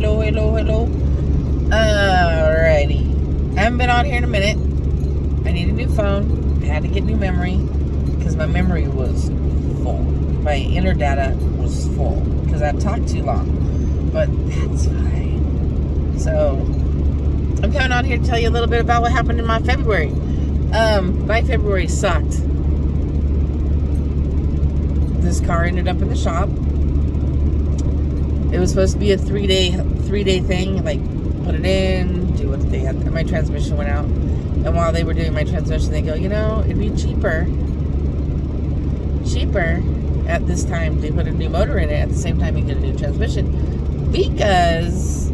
hello. Alrighty. I haven't been on here in a minute. I need a new phone. I had to get new memory because my memory was full. My inner data was full because I talked too long. But that's fine. So, I'm coming on here to tell you a little bit about what happened in my February. My February sucked. This car ended up in the shop. It was supposed to be a three-day thing, like put it in, do what they had. My transmission went out, and while they were doing my transmission, they go, it'd be cheaper at this time to put a new motor in it at the same time you get a new transmission, because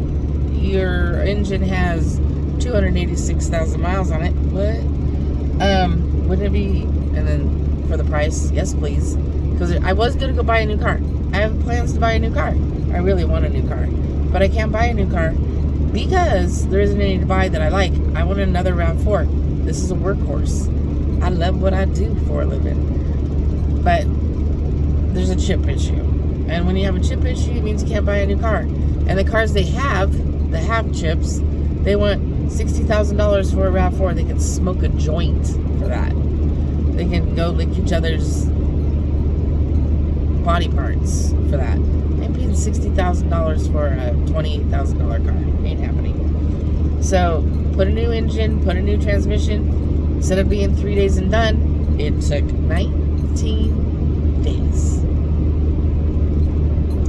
your engine has 286,000 miles on it. What? Wouldn't it be? And then for the price, yes, please. Because I was going to go buy a new car. I have plans to buy a new car. I really want a new car. But I can't buy a new car because there isn't any to buy that I like. I want another RAV4. This is a workhorse. I love what I do for a living. But there's a chip issue. And when you have a chip issue, it means you can't buy a new car. And the cars they have, that have chips, they want $60,000 for a RAV4. They can smoke a joint for that. They can go lick each other's body parts for that. I'm paying $60,000 for a $28,000 car. Ain't happening. So, put a new engine, put a new transmission. Instead of being 3 days and done, it took 19 days.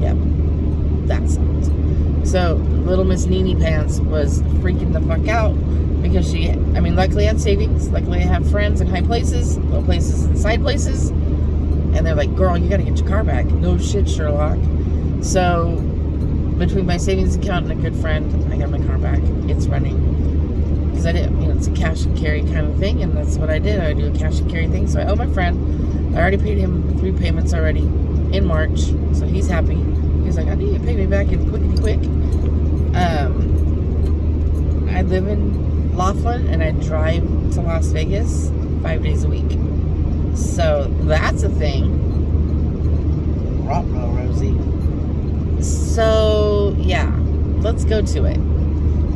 Yep. That sucked. So, little Miss Nene Pants was freaking the fuck out because luckily I had savings. Luckily I have friends in high places, low places, and side places. And they're like, girl, you gotta get your car back. No shit, Sherlock. So, between my savings account and a good friend, I got my car back. It's running. Because I did, it's a cash and carry kind of thing, and that's what I did. I do a cash and carry thing. So I owe my friend. I already paid him 3 payments already in March. So he's happy. He's like, I need you to pay me back in quick. I live in Laughlin, and I drive to Las Vegas 5 days a week. So that's a thing. Rockville, Rosie. So yeah, let's go to it.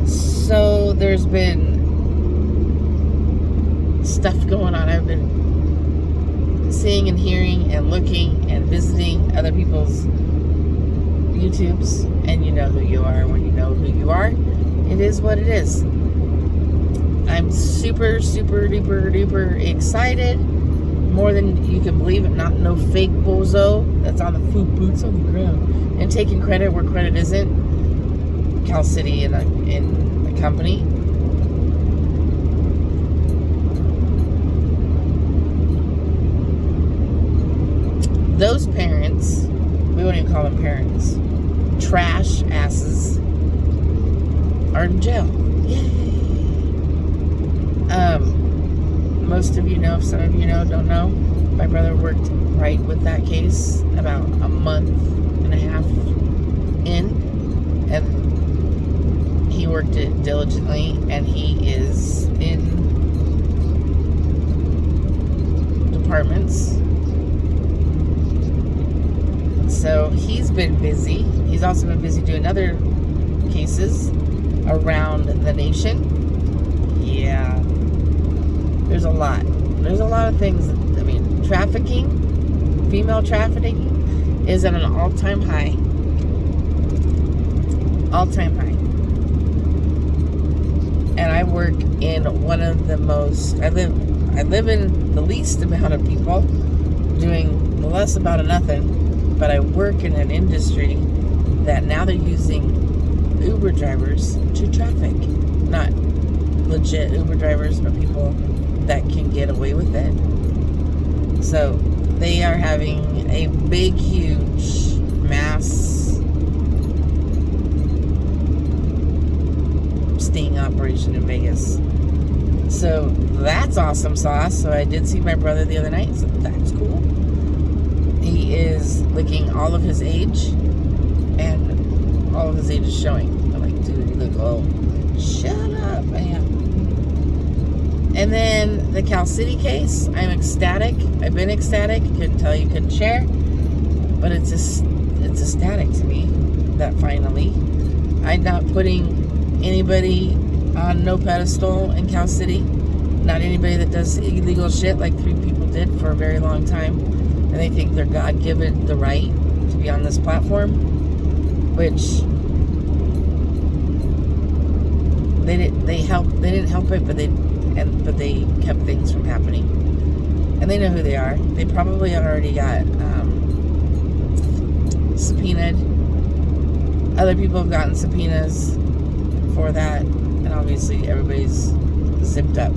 So there's been stuff going on. I've been seeing and hearing and looking and visiting other people's YouTubes, and you know who you are when you know who you are. It is what it is. I'm super duper excited. More than you can believe it. Not no fake bozo that's on the food boots on the ground and taking credit where credit isn't. Cal City in a company. Those parents, we won't even call them parents, trash asses, are in jail. Yay! Most of you know, if some of you know, don't know, my brother worked right with that case about a month and a half in, and he worked it diligently, and he is in departments. So he's been busy. He's also been busy doing other cases around the nation. Yeah. There's a lot. There's a lot of things. Trafficking, female trafficking is at an all-time high. All-time high. And I work in one of the most, I live in the least amount of people doing the less amount of nothing, but I work in an industry that now they're using Uber drivers to traffic. Not legit Uber drivers, but people that can get away with it. So they are having a big, huge mass sting operation in Vegas. So that's awesome sauce. So I did see my brother the other night, so that's cool. He is licking all of his age, and all of his age is showing. I'm like, dude, you look old. Shut up, man. And then the Cal City case, I'm ecstatic. I've been ecstatic. Couldn't tell you, couldn't share. But it's ecstatic to me that finally I'm not putting anybody on no pedestal in Cal City. Not anybody that does illegal shit like 3 people did for a very long time. And they think they're God-given the right to be on this platform. Which they didn't help it, but they kept things from happening. And they know who they are. They probably already got subpoenaed. Other people have gotten subpoenas for that, and obviously everybody's zipped up.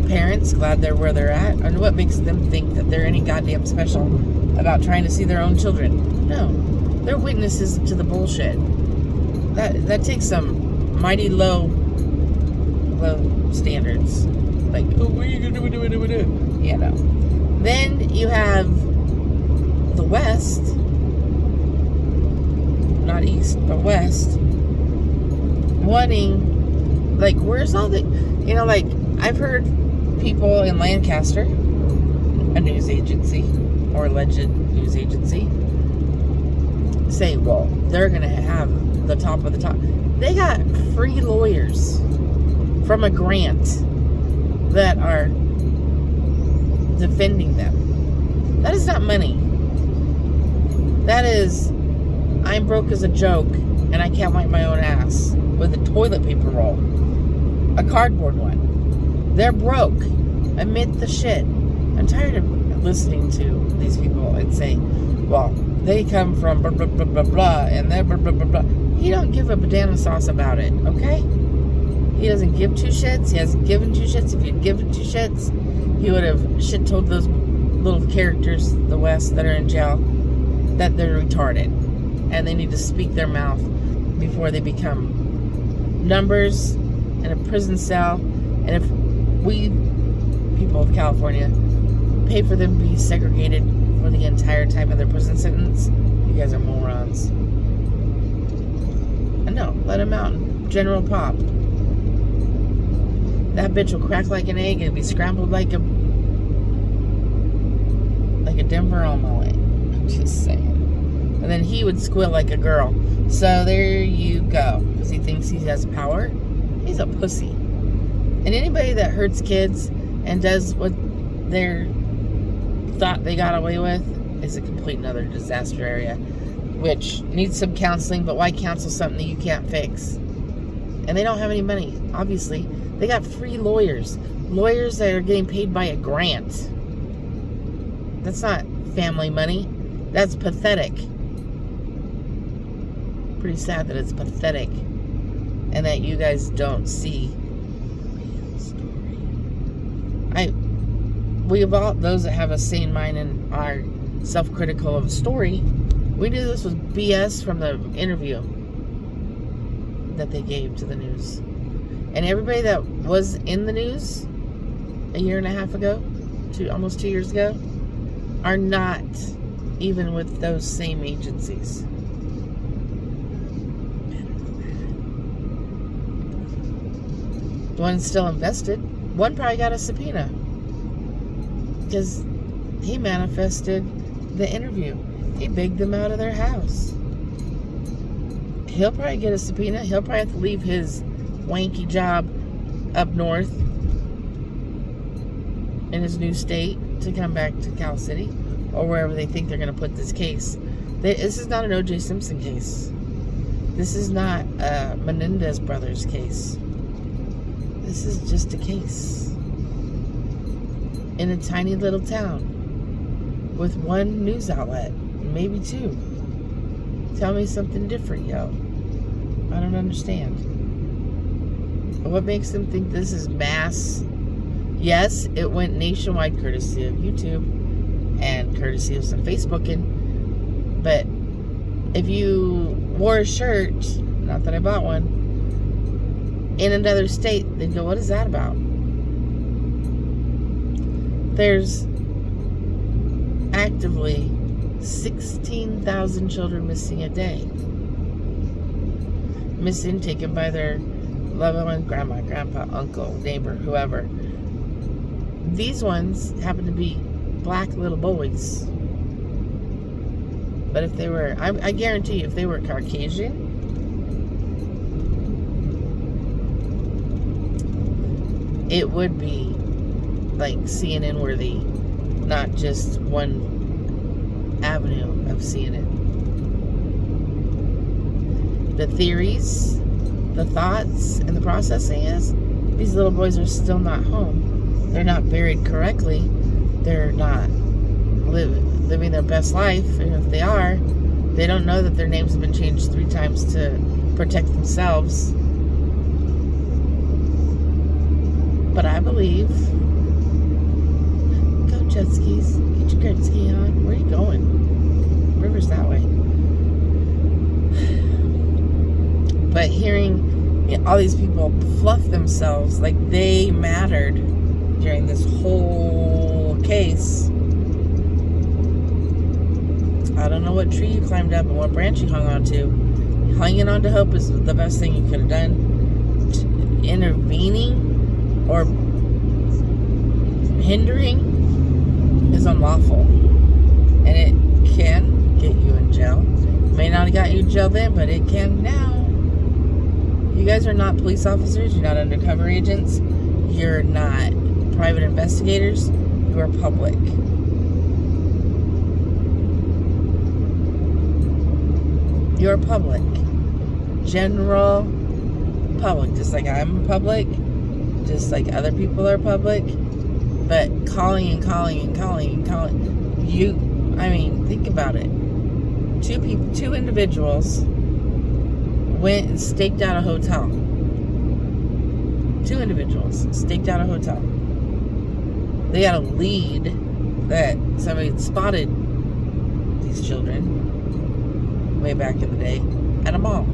Parents, glad they're where they're at, and what makes them think that they're any goddamn special about trying to see their own children? No, they're witnesses to the bullshit. That takes some mighty low standards. Like, oh, what are you gonna do? You know. Then you have the West, not East, but West, wanting, like, where's all the, like, I've heard people in Lancaster, a news agency, or alleged news agency, say, well, they're going to have the top of the top. They got free lawyers from a grant that are defending them. That is not money. That is, I'm broke as a joke, and I can't wipe my own ass with a toilet paper roll. A cardboard one. They're broke. Admit the shit. I'm tired of listening to these people and saying, well, they come from blah, blah, blah, blah, blah, and they're blah, blah, blah, blah. He don't give a banana sauce about it, okay? He doesn't give 2 shits. He hasn't given 2 shits. If he'd given 2 shits, he would have shit told those little characters, the West, that are in jail, that they're retarded. And they need to speak their mouth before they become numbers in a prison cell. And if we, people of California, pay for them to be segregated for the entire time of their prison sentence, you guys are morons. And no, let them out in general pop. That bitch will crack like an egg and be scrambled like a Denver omelet. I'm just saying. And then he would squeal like a girl. So there you go. Because he thinks he has power. He's a pussy. And anybody that hurts kids and does what they thought they got away with is a complete another disaster area. Which needs some counseling. But why counsel something that you can't fix? And they don't have any money, obviously. They got free lawyers. Lawyers that are getting paid by a grant. That's not family money. That's pathetic. Pretty sad that it's pathetic. And that you guys don't see real story. We have all, those that have a sane mind and are self-critical of a story, we knew this was BS from the interview that they gave to the news. And everybody that was in the news a year and a half ago, almost 2 years ago, are not even with those same agencies. One's still invested. One probably got a subpoena because he manifested the interview. He begged them out of their house. He'll probably get a subpoena. He'll probably have to leave his wanky job up north in his new state to come back to Cal City or wherever they think they're going to put this case. This is not an O.J. Simpson case. This is not a Menendez brothers case. This is just a case in a tiny little town with one news outlet, maybe 2. Tell me something different, yo. I don't understand. What makes them think this is mass? Yes, it went nationwide courtesy of YouTube and courtesy of some Facebooking. But if you wore a shirt, not that I bought one, in another state, they'd go, what is that about? There's actively 16,000 children missing a day. Missing, taken by their loved one, grandma, grandpa, uncle, neighbor, whoever. These ones happen to be black little boys. But if they were, I guarantee you, if they were Caucasian, it would be like CNN worthy, not just one avenue of seeing it. The theories, the thoughts, and the processing is these little boys are still not home. They're not buried correctly. They're not living their best life. And if they are, they don't know that their names have been changed 3 times to protect themselves. But I believe, go jet skis, get your jet ski on. Where are you going? River's that way. But hearing all these people fluff themselves like they mattered during this whole case. I don't know what tree you climbed up and what branch you hung on to. Hanging on to hope is the best thing you could have done. Intervening or hindering is unlawful. And it can get you in jail. May not have got you in jail then, but it can now. You guys are not police officers. You're not undercover agents. You're not private investigators. You are public. You're public. General public. Just like I'm public. Just like other people are public. But calling. Think about it. Two individuals went and staked out a hotel. 2 individuals staked out a hotel. They got a lead that somebody had spotted these children way back in the day at a mall.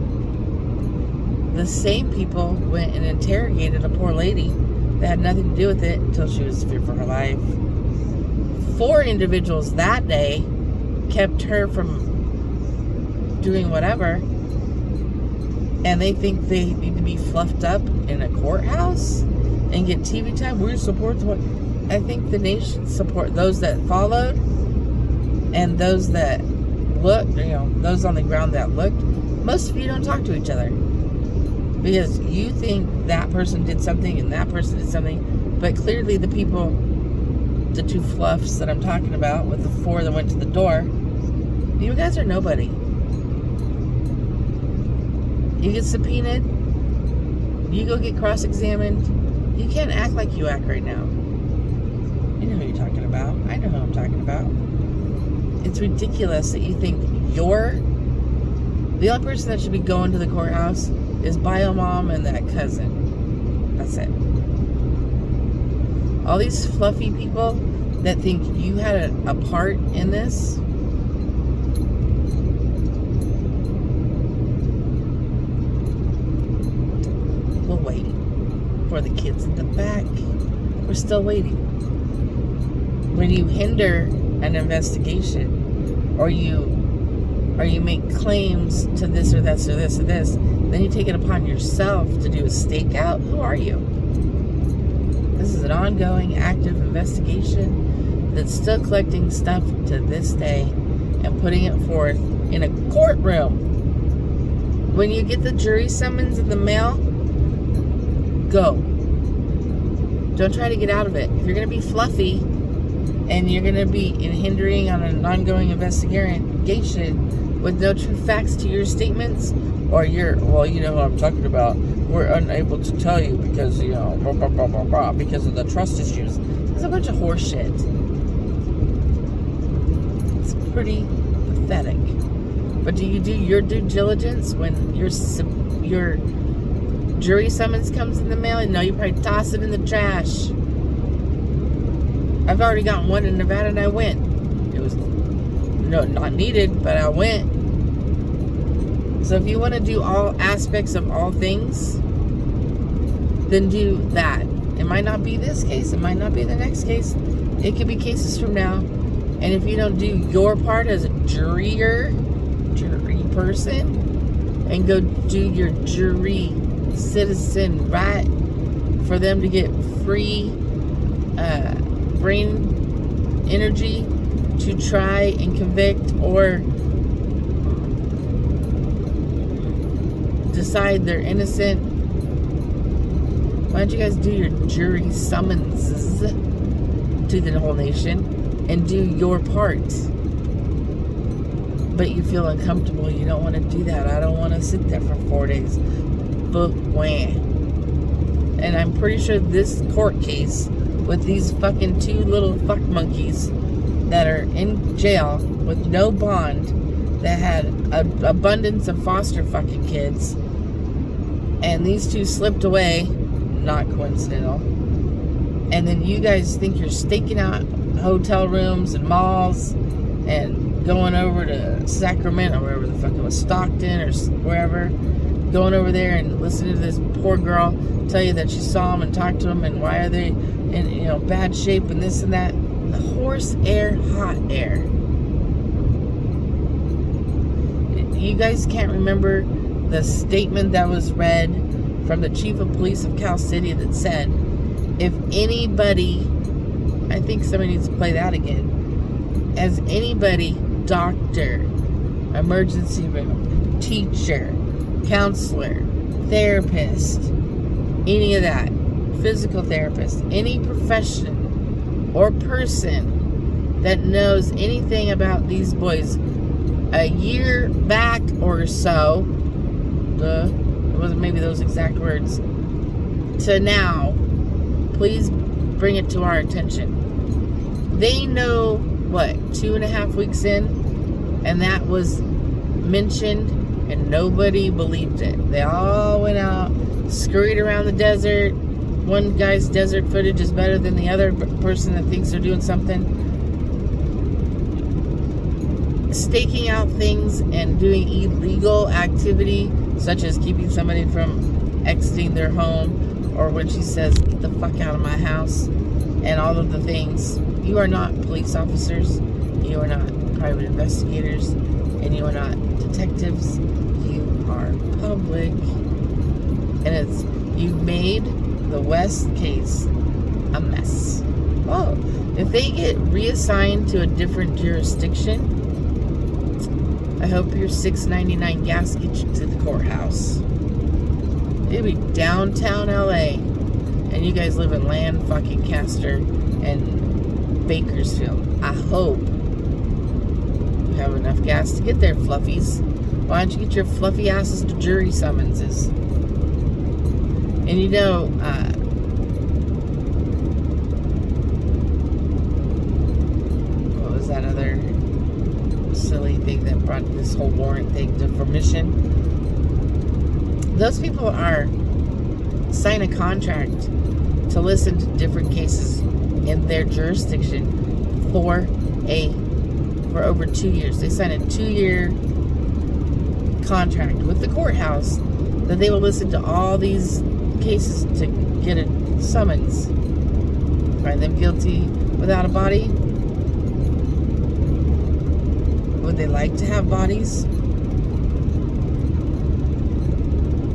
The same people went and interrogated a poor lady that had nothing to do with it until she was feared for her life. 4 individuals that day kept her from doing whatever. And they think they need to be fluffed up in a courthouse and get TV time. We support the one. I think the nation support those that followed and those that looked, those on the ground that looked. Most of you don't talk to each other because you think that person did something and that person did something. But clearly the people, the 2 fluffs that I'm talking about with the 4 that went to the door, you guys are nobody. You get subpoenaed. You go get cross-examined. You can't act like you act right now. You know who you're talking about. I know who I'm talking about. It's ridiculous that you think you're... The only person that should be going to the courthouse is bio mom and that cousin. That's it. All these fluffy people that think you had a part in this... for the kids in the back. We're still waiting. When you hinder an investigation or you make claims to this or this or this or this, then you take it upon yourself to do a stakeout. Who are you? This is an ongoing, active investigation that's still collecting stuff to this day and putting it forth in a courtroom. When you get the jury summons in the mail, go. Don't try to get out of it. If you're going to be fluffy and you're going to be hindering on an ongoing investigation with no true facts to your statements, or you know who I'm talking about, we're unable to tell you because, blah, blah, blah, blah, blah, because of the trust issues. It's a bunch of horse shit. It's pretty pathetic. But do you do your due diligence when your jury summons comes in the mail? And no, you probably toss it in the trash. I've already gotten one in Nevada and I went. It was not needed, but I went. So if you want to do all aspects of all things, then do that. It might not be this case. It might not be the next case. It could be cases from now. And if you don't do your part as a jury person and go do your jury citizen right for them to get free brain energy to try and convict or decide they're innocent, Why don't you guys do your jury summonses to the whole nation and do your part? But you feel uncomfortable. You don't want to do that. I don't want to sit there for 4 days. But wham. And I'm pretty sure this court case with these fucking 2 little fuck monkeys that are in jail with no bond, that had an abundance of foster fucking kids, and these 2 slipped away, not coincidental, and then you guys think you're staking out hotel rooms and malls and going over to Sacramento, or wherever the fuck it was, Stockton or wherever, going over there and listening to this poor girl tell you that she saw them and talked to them, and why are they in bad shape and this and that. The horse air, hot air. You guys can't remember the statement that was read from the chief of police of Cal City that said, if anybody, I think somebody needs to play that again, as anybody, doctor, emergency room, teacher, counselor, therapist, any of that, physical therapist, any profession or person that knows anything about these boys a year back or so, it wasn't maybe those exact words, to now, please bring it to our attention. They know, 2.5 weeks in, and that was mentioned, and nobody believed it. They all went out, scurried around the desert. One guy's desert footage is better than the other person that thinks they're doing something. Staking out things and doing illegal activity, such as keeping somebody from exiting their home, or when she says, get the fuck out of my house, and all of the things. You are not police officers, you are not private investigators, and you are not detectives. You are public, and you've made the West case a mess. Oh, if they get reassigned to a different jurisdiction, I hope your $6.99 gas gets you to the courthouse. It'll be downtown LA, and you guys live in Lancaster and Bakersfield. I hope you have enough gas to get there, fluffies. Why don't you get your fluffy asses to jury summonses? And what was that other silly thing that brought this whole warrant thing to fruition? Those people sign a contract to listen to different cases in their jurisdiction for over 2 years. They sign a 2-year contract with the courthouse that they will listen to all these cases to get a summons. Find them guilty without a body. Would they like to have bodies?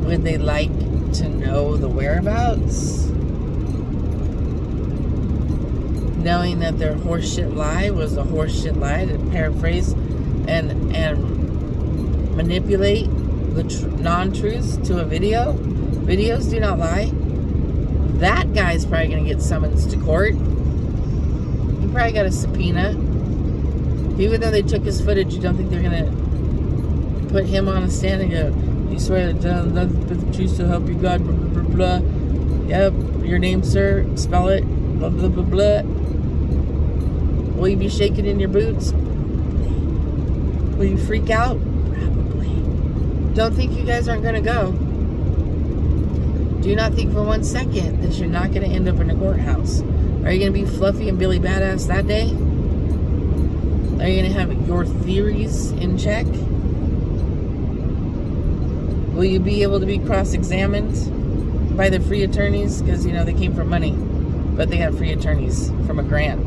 Would they like to know the whereabouts? Knowing that their horseshit lie was a horseshit lie, to paraphrase and manipulate the non-truths to a video. Videos do not lie. That guy's probably going to get summons to court. He probably got a subpoena. Even though they took his footage, you don't think they're going to put him on a stand and go, you swear to tell nothing but the truth, so help you God, blah, blah, blah, blah. Yep, your name, sir, spell it, blah, blah, blah, blah. Will you be shaking in your boots? Will you freak out? Probably. Don't think you guys aren't going to go. Do not think for 1 second that you're not going to end up in a courthouse. Are you going to be Fluffy and Billy Badass that day? Are you going to have your theories in check? Will you be able to be cross-examined by the free attorneys? Because, they came for money, but they got free attorneys from a grant.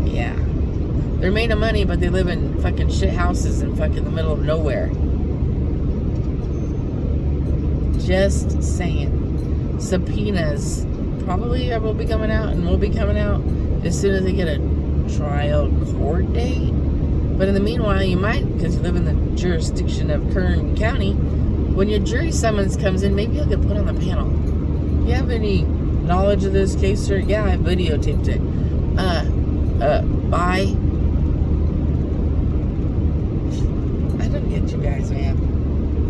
Yeah. They're made of money, but they live in fucking shit houses in fucking the middle of nowhere. Just saying. Subpoenas probably will be coming out, and will be coming out as soon as they get a trial court date. But in the meanwhile, you might, because you live in the jurisdiction of Kern County, when your jury summons comes in, maybe you'll get put on the panel. You have any knowledge of this case, sir? Yeah, I videotaped it. Bye. I don't get you guys, man.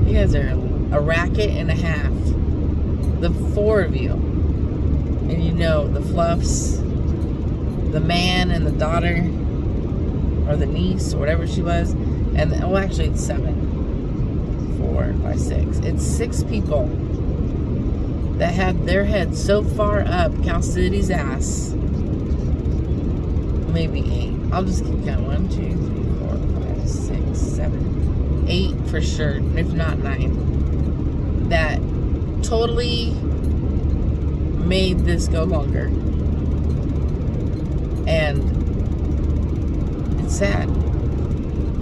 You guys are a racket and a half. The four of you. And you know, the Fluffs, the man and the daughter, or the niece, or whatever she was, and actually it's 7, 4, 5, 6. It's 6 people that had their heads so far up Cal City's ass. Maybe 8. I'll just keep counting. 1, 2, 3, 4, 5, 6, 7, 8 for sure, if not 9. That totally made this go longer. And it's sad.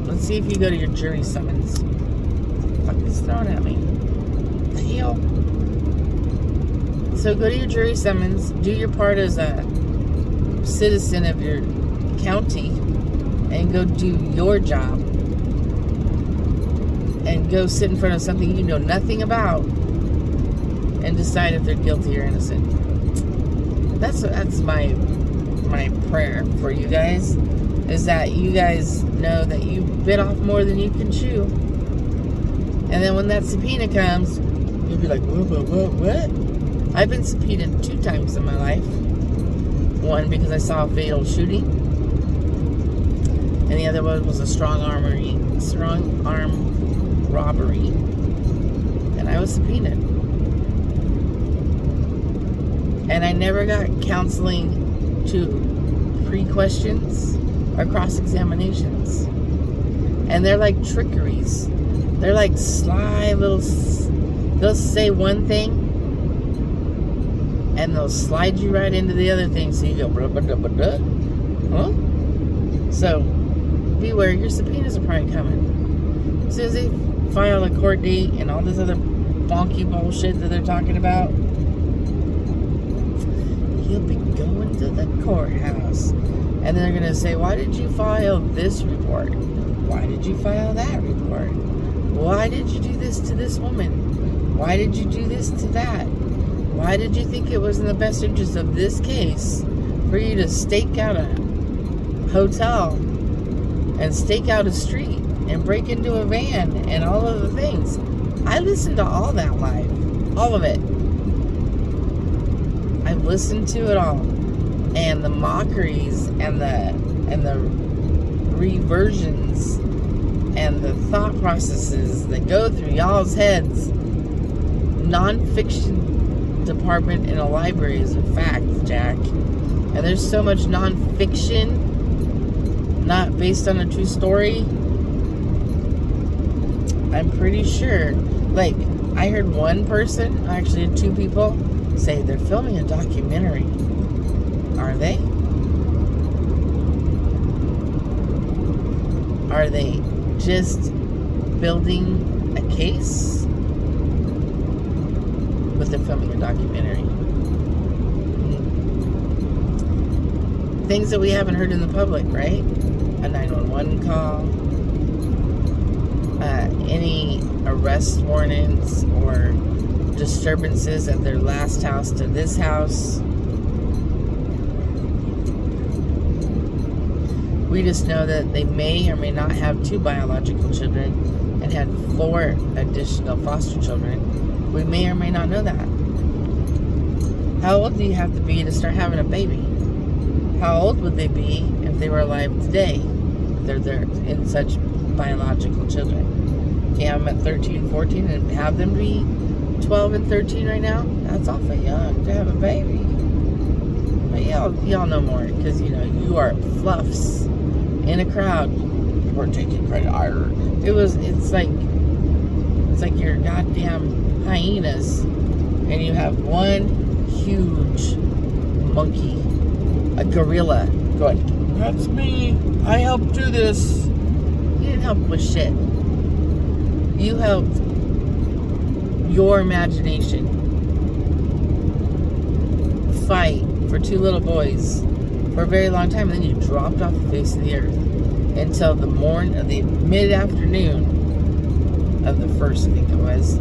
Let's see if you go to your jury summons. What the fuck is thrown at me? What the hell? So go to your jury summons, do your part as a citizen of your county, and go do your job. And go sit in front of something you know nothing about and decide if they're guilty or innocent. That's my prayer for you guys, is that you guys know that you bit off more than you can chew. And then when that subpoena comes, you'll be like, what? I've been subpoenaed 2 times in my life. One because I saw a fatal shooting, and the other one was a strong arm robbery, and I was subpoenaed. And I never got counseling to pre-questions or cross-examinations. And they're like trickeries. They're like sly little... They'll say one thing, and they'll slide you right into the other thing, so you go... Blah, blah, blah, blah, blah. Huh? So, beware, your subpoenas are probably coming. As soon as they file a court date and all this other bonky bullshit that they're talking about, you'll be going to the courthouse. And then they're going to say, why did you file this report? Why did you file that report? Why did you do this to this woman? Why did you do this to that? Why did you think it was in the best interest of this case for you to stake out a hotel and stake out a street and break into a van and all of the things? I listened to all that live. All of it. I've listened to it all. And the mockeries and the reversions and the thought processes that go through y'all's heads. Non-fiction department in a library is a fact, Jack. And there's so much non-fiction not based on a true story. I'm pretty sure. Like, I heard one person, actually 2 people, say they're filming a documentary. Are they? Are they just building a case? But they're filming a documentary. Things that we haven't heard in the public, right? A 911 call, any arrest warrants or disturbances at their last house to this house. We just know that they may or may not have 2 biological children and had 4 additional foster children. We may or may not know that. How old do you have to be to start having a baby? How old would they be if they were alive today? If they're in such biological children. You have them at 13, 14 and have them be 12 and 13 right now? That's awfully young to have a baby. But y'all know more, because you know you are fluffs in a crowd. We're taking credit. It's like you're goddamn hyenas, and you have one huge monkey, a gorilla, going, that's me, I helped do this. You didn't help with shit. You helped your imagination fight for 2 little boys for a very long time, and then you dropped off the face of the earth until the mid-afternoon of the 1st, I think it was,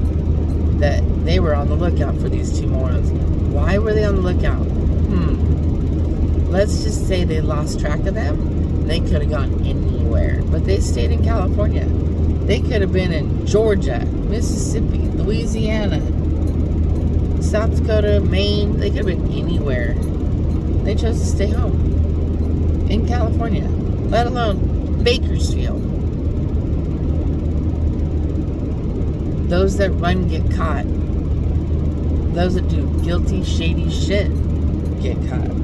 that they were on the lookout for these 2 morons. Why were they on the lookout? Let's just say they lost track of them. They could have gone anywhere, but they stayed in California. They could have been in Georgia, Mississippi, Louisiana, South Dakota, Maine. They could have been anywhere. They chose to stay home in California, let alone Bakersfield. Those that run get caught. Those that do guilty, shady shit get caught.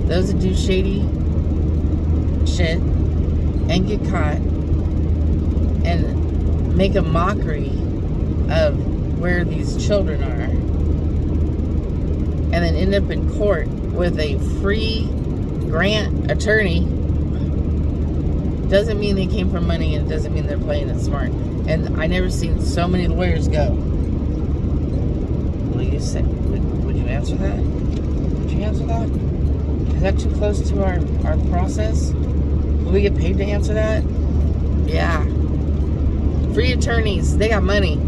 Those that do shady shit and get caught and make a mockery of where these children are and then end up in court with a free grant attorney doesn't mean they came from money, and it doesn't mean they're playing it smart. And I never seen so many lawyers go, will you say, would you answer that? Would you answer that? Is that too close to our process? Will we get paid to answer that? Yeah. Free attorneys, they got money.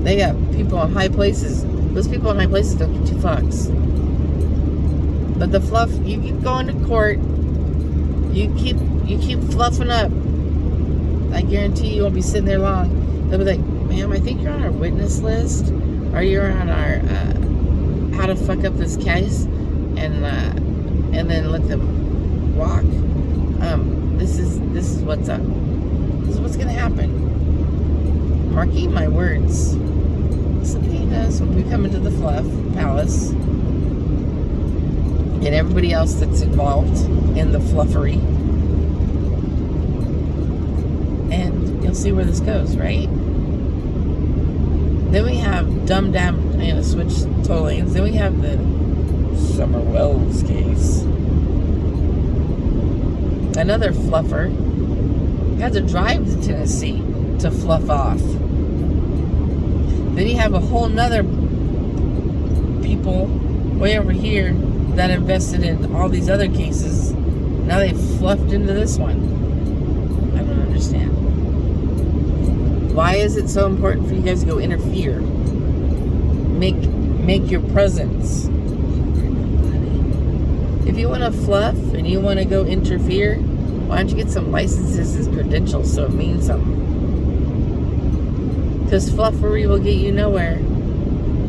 They got people in high places. Those people in high places don't give two fucks. But the fluff, you keep going to court, you keep fluffing up. I guarantee you won't be sitting there long. They'll be like, ma'am, I think you're on our witness list, or you're on our how to fuck up this case, and then let them walk. This is what's up. This is what's gonna happen. Marking my words. Subpoenas when we come into the Fluff Palace, and everybody else that's involved in the fluffery. And you'll see where this goes, right? Then we have Dum Dam. I'm going to switch total lanes. Then we have the Summer Wells case. Another fluffer had to drive to Tennessee to fluff off. Then you have a whole nother people way over here that invested in all these other cases. Now they've fluffed into this one. I don't understand. Why is it so important for you guys to go interfere? Make your presence. If you want to fluff and you want to go interfere, why don't you get some licenses and credentials so it means something? Because fluffery will get you nowhere.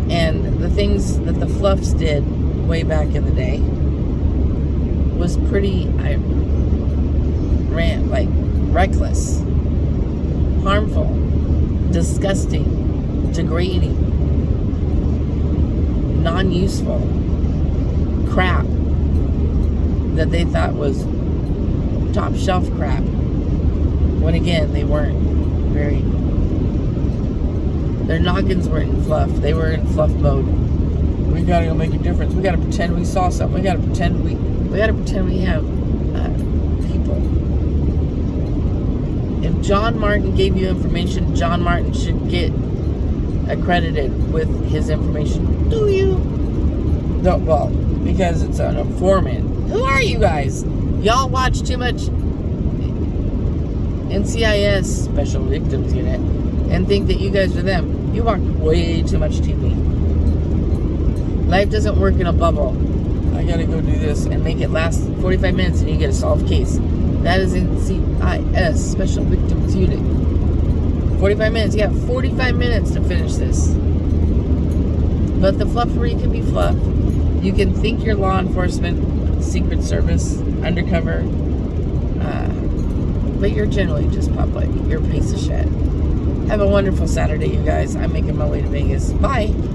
And the things that the fluffs did way back in the day was pretty reckless, harmful, disgusting, degrading, non-useful crap that they thought was top shelf crap, when again they weren't very, their noggins weren't in fluff, they were in fluff mode. We gotta go make a difference. We gotta pretend we saw something. We gotta pretend we have people. If John Martin gave you information, John Martin should get accredited with his information. Do you? No, well, because it's an informant. Who are you guys? Y'all watch too much NCIS, Special Victims Unit, and think that you guys are them. You watch way too much TV. Life doesn't work in a bubble. I gotta go do this and make it last 45 minutes and you get a solved case. That is NCIS, Special Victims Unit. 45 minutes. You got 45 minutes to finish this. But the fluffery can be fluff. You can think you're law enforcement, Secret Service, undercover, but you're generally just public. You're a piece of shit. Have a wonderful Saturday, you guys. I'm making my way to Vegas. Bye.